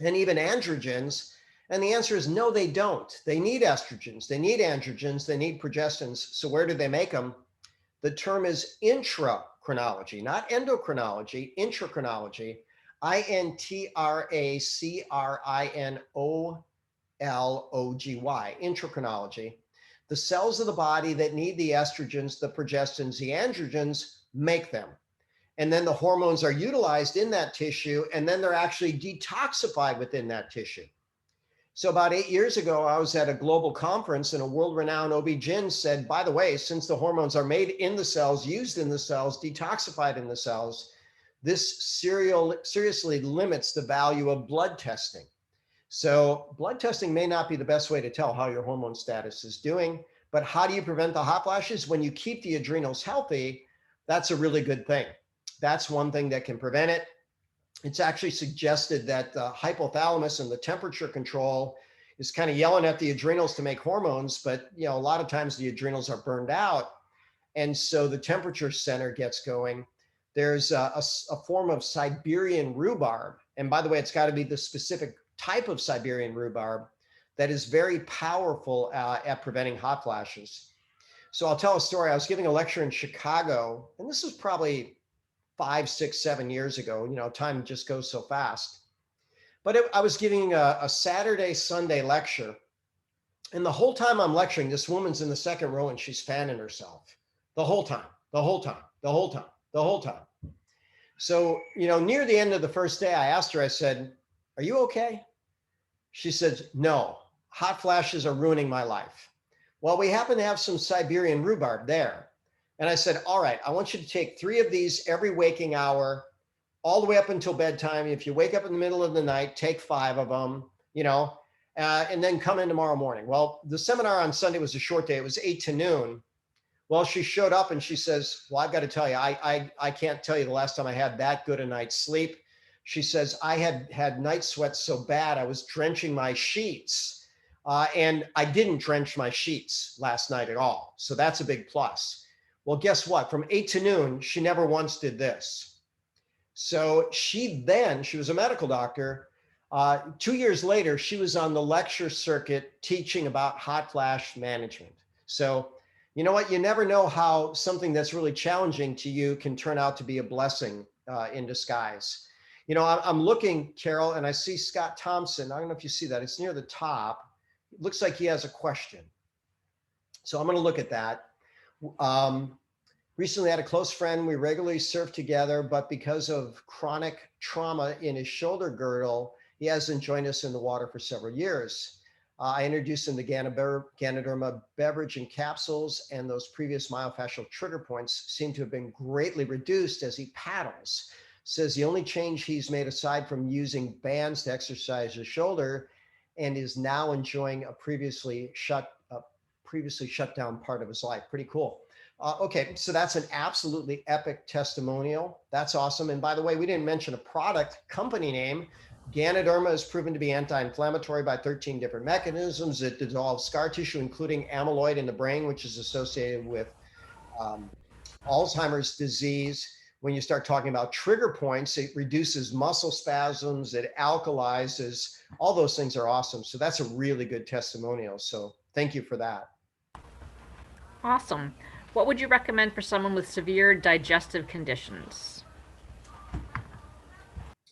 and even androgens? And the answer is no, they don't. They need estrogens, they need androgens, they need progestins. So where do they make them? The term is intracrinology, not endocrinology, intracrinology, intracrinology, intracrinology. The cells of the body that need the estrogens, the progestins, the androgens make them. And then the hormones are utilized in that tissue, and then they're actually detoxified within that tissue. So about 8 years ago, I was at a global conference, and a world-renowned OB-GYN said, by the way, since the hormones are made in the cells, used in the cells, detoxified in the cells, this seriously limits the value of blood testing. So blood testing may not be the best way to tell how your hormone status is doing, but how do you prevent the hot flashes? When you keep the adrenals healthy, that's a really good thing. That's one thing that can prevent it. It's actually suggested that the hypothalamus and the temperature control is kind of yelling at the adrenals to make hormones, but you know, a lot of times the adrenals are burned out, and so the temperature center gets going. There's a form of Siberian rhubarb, and by the way, it's got to be the specific type of Siberian rhubarb that is very powerful at preventing hot flashes. So I'll tell a story. I was giving a lecture in Chicago, and this is probably 5, 6, 7 years ago. You know, time just goes so fast. But I was giving a Saturday, Sunday lecture. And the whole time I'm lecturing, this woman's in the second row and she's fanning herself the whole time, the whole time, the whole time, the whole time. So, you know, near the end of the first day, I asked her, I said, "Are you okay?" She said, "No, hot flashes are ruining my life." Well, we happen to have some Siberian rhubarb there. And I said, "All right, I want you to take 3 of these every waking hour, all the way up until bedtime. If you wake up in the middle of the night, take 5 of them, you know, and then come in tomorrow morning." Well, the seminar on Sunday was a short day. It was 8 to noon. Well, she showed up and she says, "Well, I've got to tell you, I can't tell you the last time I had that good a night's sleep." She says, "I had night sweats so bad, I was drenching my sheets. And I didn't drench my sheets last night at all. So that's a big plus." Well, guess what? From 8 to noon, she never once did this. So she was a medical doctor. 2 years later, she was on the lecture circuit teaching about hot flash management. So you know what? You never know how something that's really challenging to you can turn out to be a blessing in disguise. You know, I'm looking, Carol, and I see Scott Thompson. I don't know if you see that. It's near the top. It looks like he has a question. So I'm going to look at that. Recently had a close friend. We regularly surf together, but because of chronic trauma in his shoulder girdle, he hasn't joined us in the water for several years. I introduced him to Ganoderma beverage and capsules, and those previous myofascial trigger points seem to have been greatly reduced as he paddles. Says the only change he's made, aside from using bands to exercise his shoulder, and is now enjoying a previously shut previously shut down part of his life. Pretty cool. Okay, so that's an absolutely epic testimonial. That's awesome. And by the way, we didn't mention a product company name. Ganoderma is proven to be anti-inflammatory by 13 different mechanisms. It dissolves scar tissue, including amyloid in the brain, which is associated with Alzheimer's disease. When you start talking about trigger points, it reduces muscle spasms, it alkalizes, all those things are awesome. So that's a really good testimonial. So thank you for that. Awesome. What would you recommend for someone with severe digestive conditions?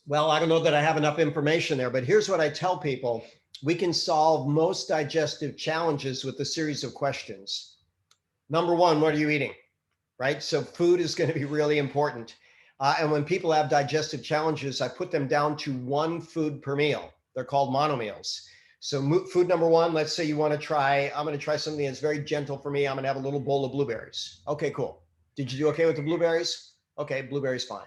Well, I don't know that I have enough information there, but here's what I tell people. We can solve most digestive challenges with a series of questions. Number one, what are you eating? Right? So food is going to be really important. And when people have digestive challenges, I put them down to one food per meal. They're called monomeals. So food number one, let's say you want to try, I'm going to try something that's very gentle for me. I'm going to have a little bowl of blueberries. Okay, cool. Did you do okay with the blueberries? Okay, blueberries, fine.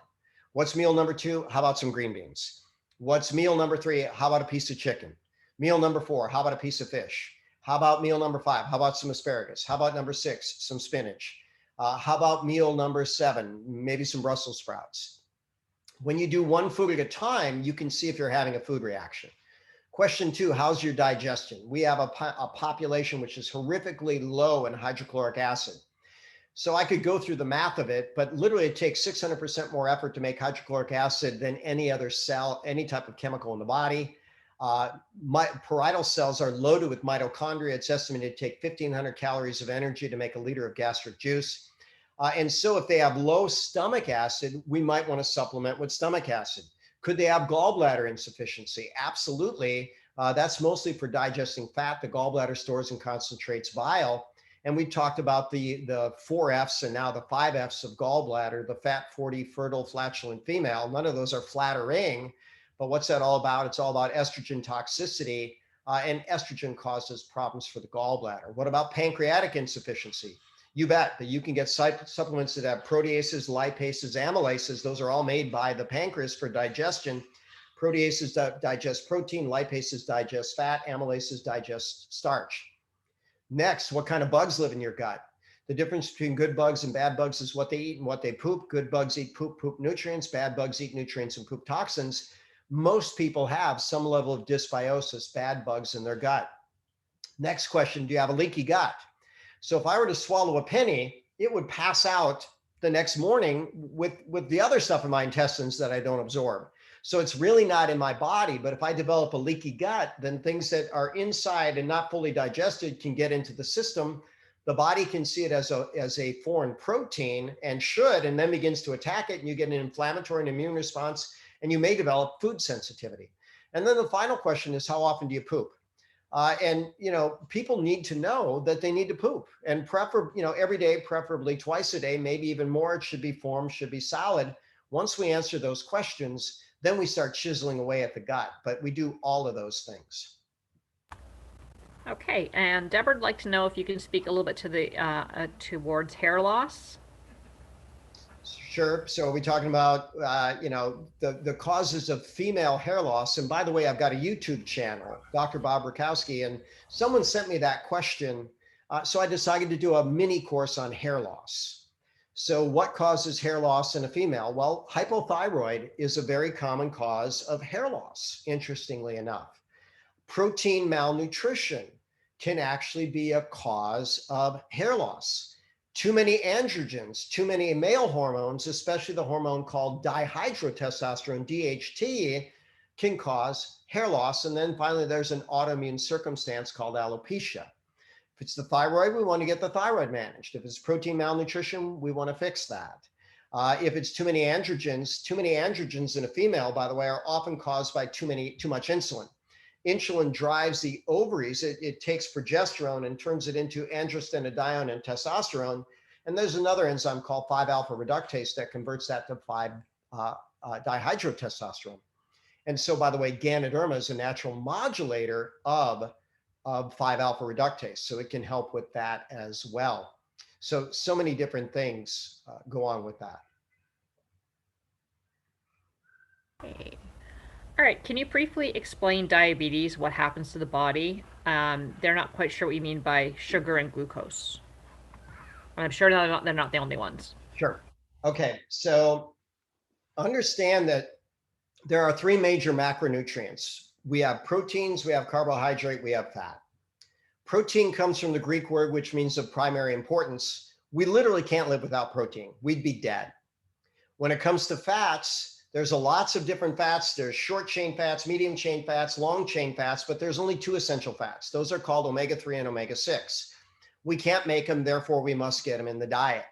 What's meal number two? How about some green beans? What's meal number three? How about a piece of chicken? Meal number four, how about a piece of fish? How about meal number five? How about some asparagus? How about number six, some spinach? How about meal number seven? Maybe some Brussels sprouts. When you do one food at a time, you can see if you're having a food reaction. Question two, how's your digestion? We have a population which is horrifically low in hydrochloric acid. So I could go through the math of it, but literally it takes 600% more effort to make hydrochloric acid than any other cell, any type of chemical in the body. Parietal cells are loaded with mitochondria. It's estimated to take 1,500 calories of energy to make a liter of gastric juice. And so if they have low stomach acid, we might want to supplement with stomach acid. Could they have gallbladder insufficiency? Absolutely. That's mostly for digesting fat. The gallbladder stores and concentrates bile. And we talked about the 4Fs and now the 5Fs of gallbladder, the fat, 40, fertile, flatulent female. None of those are flattering. But what's that all about? It's all about estrogen toxicity, and estrogen causes problems for the gallbladder. What about pancreatic insufficiency? You bet that you can get supplements that have proteases, lipases, amylases. Those are all made by the pancreas for digestion. Proteases digest protein, lipases digest fat, amylases digest starch. Next, what kind of bugs live in your gut? The difference between good bugs and bad bugs is what they eat and what they poop. Good bugs eat poop, poop nutrients. Bad bugs eat nutrients and poop toxins. Most people have some level of dysbiosis, bad bugs in their gut. Next question, do you have a leaky gut? So if I were to swallow a penny, it would pass out the next morning with the other stuff in my intestines that I don't absorb. So it's really not in my body, but if I develop a leaky gut, then things that are inside and not fully digested can get into the system. The body can see it as a foreign protein and then begins to attack it, and you get an inflammatory and immune response, and you may develop food sensitivity. And then the final question is, how often do you poop? And people need to know that they need to poop, and every day, preferably twice a day, maybe even more. It should be formed, should be solid. Once we answer those questions, then we start chiseling away at the gut. But we do all of those things. Okay, and Deborah would like to know if you can speak a little bit to towards hair loss. Sure. So are we talking about, the causes of female hair loss? And by the way, I've got a YouTube channel, Dr. Bob Rakowski, and someone sent me that question. So I decided to do a mini course on hair loss. So what causes hair loss in a female? Well, hypothyroid is a very common cause of hair loss, interestingly enough. Protein malnutrition can actually be a cause of hair loss. Too many androgens, too many male hormones, especially the hormone called dihydrotestosterone, DHT, can cause hair loss. And then finally, there's an autoimmune circumstance called alopecia. If it's the thyroid, we want to get the thyroid managed. If it's protein malnutrition, we want to fix that. If it's too many androgens in a female, by the way, are often caused by too much insulin. Insulin drives the ovaries. It takes progesterone and turns it into androstenedione and testosterone. And there's another enzyme called 5-alpha reductase that converts that to 5-dihydrotestosterone. And so, by the way, Ganoderma is a natural modulator of 5-alpha reductase. So it can help with that as well. So many different things go on with that. Okay. All All right, can you briefly explain diabetes, what happens to the body? They're not quite sure what you mean by sugar and glucose. I'm sure they're not the only ones. Sure. Okay, so understand that there are three major macronutrients. We have proteins, we have carbohydrate, we have fat. Protein comes from the Greek word, which means of primary importance. We literally can't live without protein. We'd be dead. When it comes to fats, there's lots of different fats. There's short chain fats, medium chain fats, long chain fats, but there's only two essential fats. Those are called omega-3 and omega-6. We can't make them, therefore we must get them in the diet.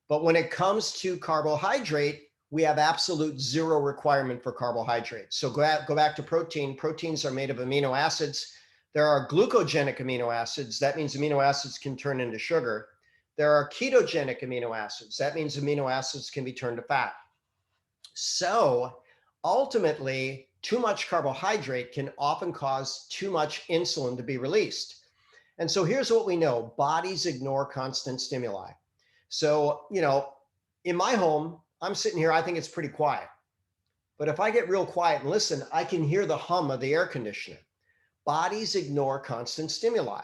But when it comes to carbohydrate, we have absolute zero requirement for carbohydrate. So go back to protein. Proteins are made of amino acids. There are glucogenic amino acids. That means amino acids can turn into sugar. There are ketogenic amino acids. That means amino acids can be turned to fat. So ultimately, too much carbohydrate can often cause too much insulin to be released. And so here's what we know: bodies ignore constant stimuli. So, in my home, I'm sitting here, I think it's pretty quiet. But if I get real quiet and listen, I can hear the hum of the air conditioner. Bodies ignore constant stimuli.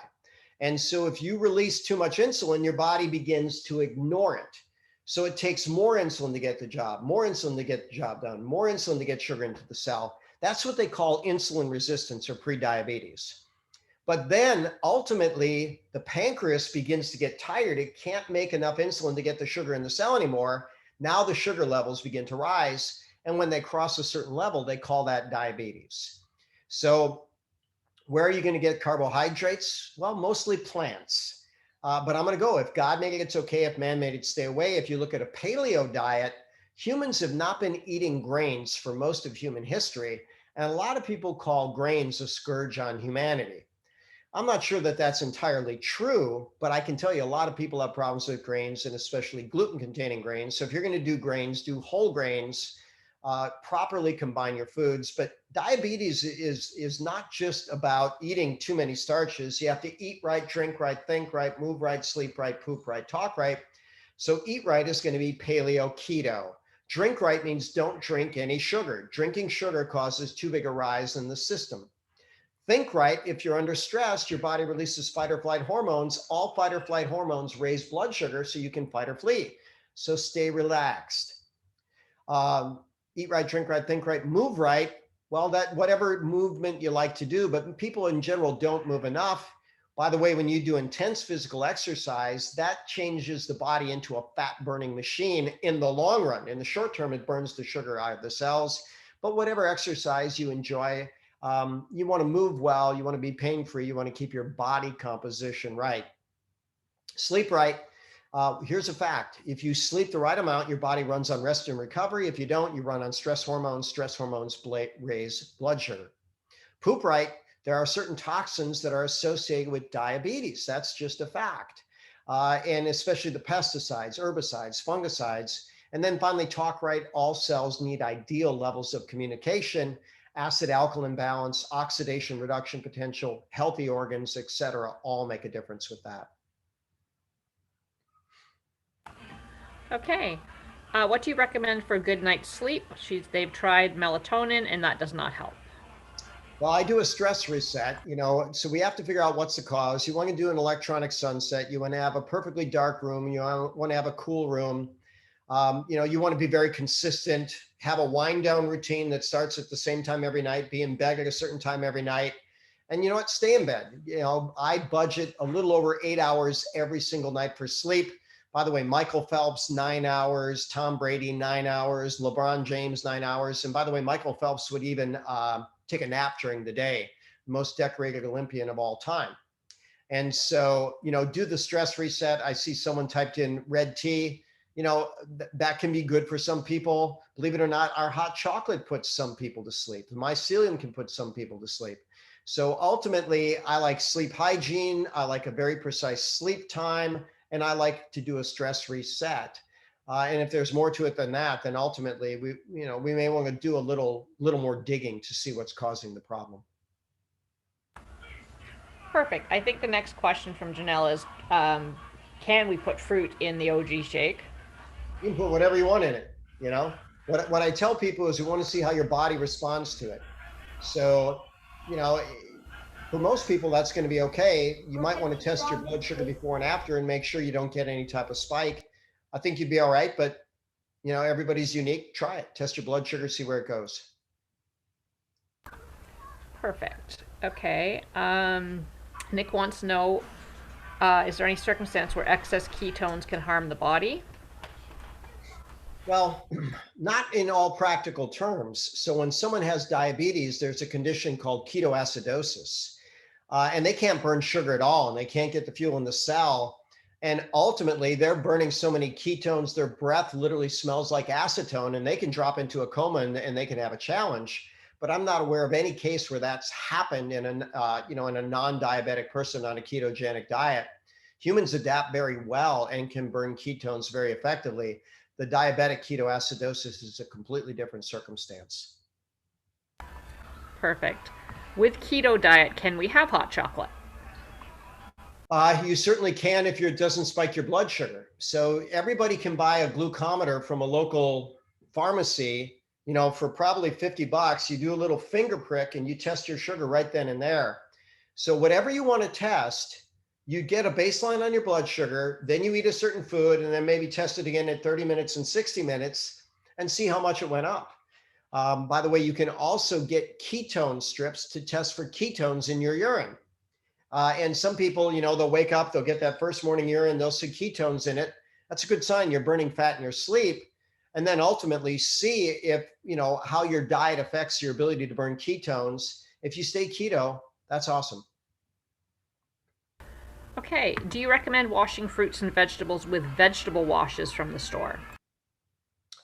And so if you release too much insulin, your body begins to ignore it. So it takes more insulin to get the job, more insulin to get the job done, more insulin to get sugar into the cell. That's what they call insulin resistance or prediabetes. But then ultimately, the pancreas begins to get tired. It can't make enough insulin to get the sugar in the cell anymore. Now the sugar levels begin to rise. And when they cross a certain level, they call that diabetes. So where are you going to get carbohydrates? Well, mostly plants. But I'm going to go, if God made it, it's okay. If man made it, stay away. If you look at a paleo diet, humans have not been eating grains for most of human history. And a lot of people call grains a scourge on humanity. I'm not sure that that's entirely true, but I can tell you a lot of people have problems with grains, and especially gluten-containing grains. So if you're going to do grains, do whole grains, properly combine your foods. But diabetes is not just about eating too many starches. You have to eat right, drink right, think right, move right, sleep right, poop right, talk right. So eat right is going to be paleo keto. Drink right means don't drink any sugar. Drinking sugar causes too big a rise in the system. Think right, if you're under stress, your body releases fight or flight hormones. All fight or flight hormones raise blood sugar so you can fight or flee. So stay relaxed. Eat right, drink right, think right, move right. Well, that whatever movement you like to do, but people in general don't move enough. By the way, when you do intense physical exercise, that changes the body into a fat burning machine in the long run. In the short term, it burns the sugar out of the cells. But whatever exercise you enjoy, you want to move well, you want to be pain-free, you want to keep your body composition right. Sleep right. Here's a fact: if you sleep the right amount, your body runs on rest and recovery. If you don't, you run on stress hormones. Stress hormones raise blood sugar. Poop right. There are certain toxins that are associated with diabetes. That's just a fact. And especially the pesticides, herbicides, fungicides. And then finally, talk right. All cells need ideal levels of communication: acid alkaline balance, oxidation reduction potential, healthy organs, etc. all make a difference with that. Okay. What do you recommend for a good night's sleep? They've tried melatonin and that does not help. Well, I do a stress reset, so we have to figure out what's the cause. You want to do an electronic sunset. You want to have a perfectly dark room. You want to have a cool room. You want to be very consistent, have a wind down routine that starts at the same time every night, be in bed at a certain time every night. And you know what? Stay in bed. I budget a little over 8 hours every single night for sleep. By the way, Michael Phelps, 9 hours, Tom Brady, 9 hours, LeBron James, 9 hours. And by the way, Michael Phelps would even take a nap during the day, most decorated Olympian of all time. And so, do the stress reset. I see someone typed in red tea. That can be good for some people. Believe it or not, our hot chocolate puts some people to sleep. The mycelium can put some people to sleep. So ultimately, I like sleep hygiene. I like a very precise sleep time, and I like to do a stress reset. And if there's more to it than that, then ultimately we may want to do a little more digging to see what's causing the problem. Perfect. I think the next question from Janelle is, can we put fruit in the OG shake? You can put whatever you want in it, What I tell people is we want to see how your body responds to it. So, you know, for most people, that's going to be okay. You might want to test your blood sugar before and after and make sure you don't get any type of spike. I think you'd be all right, but you know, everybody's unique. Try it. Test your blood sugar, see where it goes. Perfect. Okay. Nick wants to know, is there any circumstance where excess ketones can harm the body? Well, not in all practical terms. So when someone has diabetes, there's a condition called ketoacidosis, and they can't burn sugar at all, and they can't get the fuel in the cell. And ultimately, they're burning so many ketones, their breath literally smells like acetone, and they can drop into a coma and they can have a challenge. But I'm not aware of any case where that's happened in in a non-diabetic person on a ketogenic diet. Humans adapt very well and can burn ketones very effectively. The diabetic ketoacidosis is a completely different circumstance. Perfect. With keto diet, can we have hot chocolate? You certainly can if it doesn't spike your blood sugar. So everybody can buy a glucometer from a local pharmacy, you know, for probably $50. You do a little finger prick and you test your sugar right then and there. So whatever you want to test, you get a baseline on your blood sugar, then you eat a certain food, and then maybe test it again at 30 minutes and 60 minutes and see how much it went up. By the way, you can also get ketone strips to test for ketones in your urine. And some people, you know, they'll wake up, they'll get that first morning urine, they'll see ketones in it. That's a good sign you're burning fat in your sleep. And then ultimately see if, you know, how your diet affects your ability to burn ketones. If you stay keto, that's awesome. Okay. Do you recommend washing fruits and vegetables with vegetable washes from the store?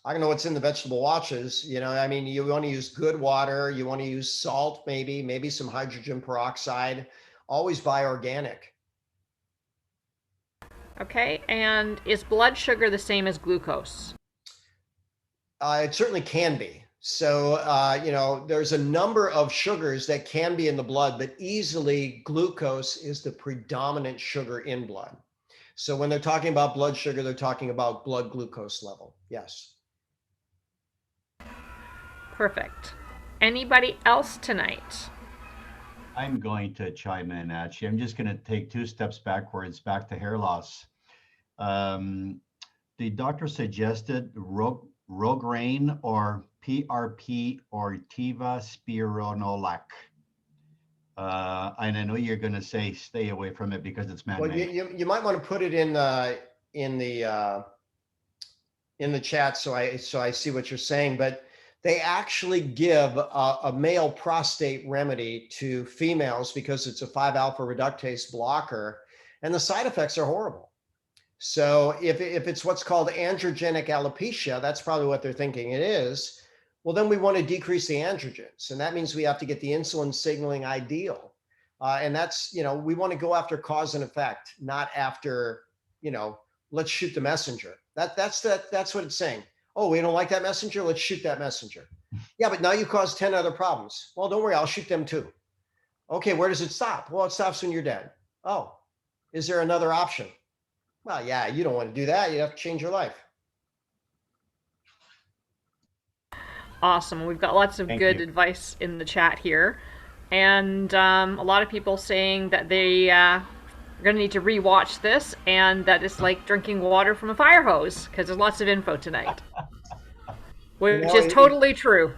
I don't know what's in the vegetable washes. You know, I mean, you want to use good water. You want to use salt, maybe some hydrogen peroxide. Always buy organic. Okay. And is blood sugar the same as glucose? It certainly can be. So, you know, there's a number of sugars that can be in the blood, but easily glucose is the predominant sugar in blood. So when they're talking about blood sugar, they're talking about blood glucose level. Yes. Perfect. Anybody else tonight? I'm going to chime in, actually. I'm just going to take 2 steps backwards, back to hair loss. The doctor suggested Rogaine or PRP or Tivaspironolac. And I know you're going to say stay away from it because it's man-made. Well, you might want to put it in the chat so I see what you're saying. But they actually give a male prostate remedy to females because it's a 5-alpha reductase blocker, and the side effects are horrible. So if it's what's called androgenic alopecia, that's probably what they're thinking it is. Well, then we want to decrease the androgens, and that means we have to get the insulin signaling ideal. And that's, you know, we want to go after cause and effect, not after, you know, let's shoot the messenger. That's what it's saying. Oh, we don't like that messenger. Let's shoot that messenger. Yeah, but now you caused 10 other problems. Well, don't worry, I'll shoot them too. Okay, where does it stop? Well, it stops when you're dead. Oh, is there another option? Well, yeah, you don't want to do that. You have to change your life. Awesome. We've got lots of good advice in the chat here. And a lot of people saying that they are going to need to rewatch this and that it's like drinking water from a fire hose because there's lots of info tonight. Which is totally true.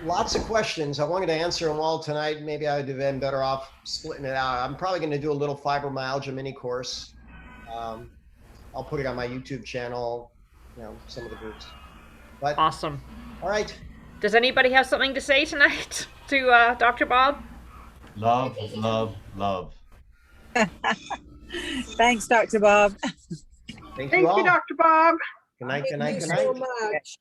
Lots of questions. I wanted to answer them all tonight. Maybe I would have been better off splitting it out. I'm probably going to do a little fibromyalgia mini course. I'll put it on my YouTube channel, you know, some of the groups. But awesome. All right. Does anybody have something to say tonight to Dr. Bob? Love, love, love. Thanks, Dr. Bob. Thank you, Dr. Bob. Good night, good night, good Thank you night. so much.